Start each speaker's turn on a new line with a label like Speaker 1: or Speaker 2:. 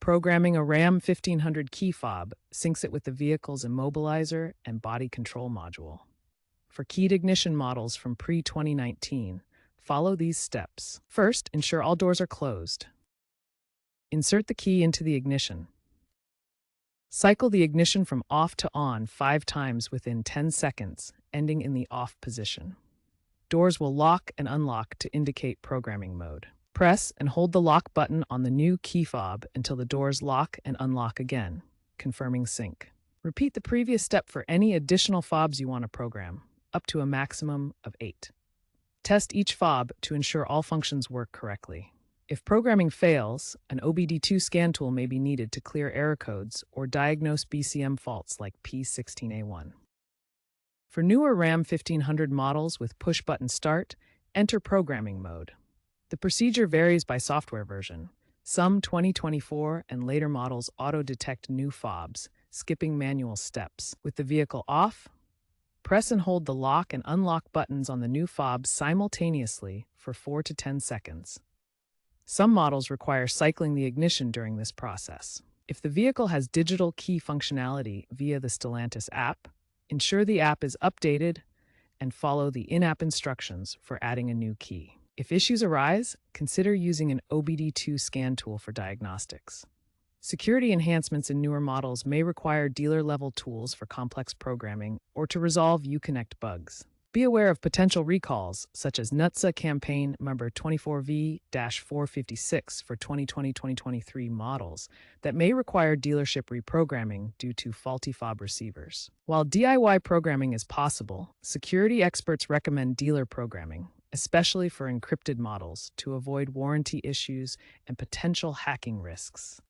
Speaker 1: Programming a RAM 1500 key fob syncs it with the vehicle's immobilizer and body control module. For keyed ignition models from pre-2019, follow these steps. First, ensure all doors are closed. Insert the key into the ignition. Cycle the ignition from off to on 5 times within 10 seconds, ending in the off position. Doors will lock and unlock to indicate programming mode. Press and hold the lock button on the new key fob until the doors lock and unlock again, confirming sync. Repeat the previous step for any additional fobs you want to program, up to a maximum of 8. Test each fob to ensure all functions work correctly. If programming fails, an OBD2 scan tool may be needed to clear error codes or diagnose BCM faults like P16A1. For newer RAM 1500 models with push-button start, enter programming mode. The procedure varies by software version. Some 2024 and later models auto-detect new fobs, skipping manual steps. With the vehicle off, press and hold the lock and unlock buttons on the new fob simultaneously for 4 to 10 seconds. Some models require cycling the ignition during this process. If the vehicle has digital key functionality via the Stellantis app, ensure the app is updated and follow the in-app instructions for adding a new key. If issues arise, consider using an OBD2 scan tool for diagnostics. Security enhancements in newer models may require dealer-level tools for complex programming or to resolve Uconnect bugs. Be aware of potential recalls, such as NHTSA campaign number 24V-456 for 2020-2023 models that may require dealership reprogramming due to faulty fob receivers. While DIY programming is possible, security experts recommend dealer programming, especially for encrypted models, to avoid warranty issues and potential hacking risks.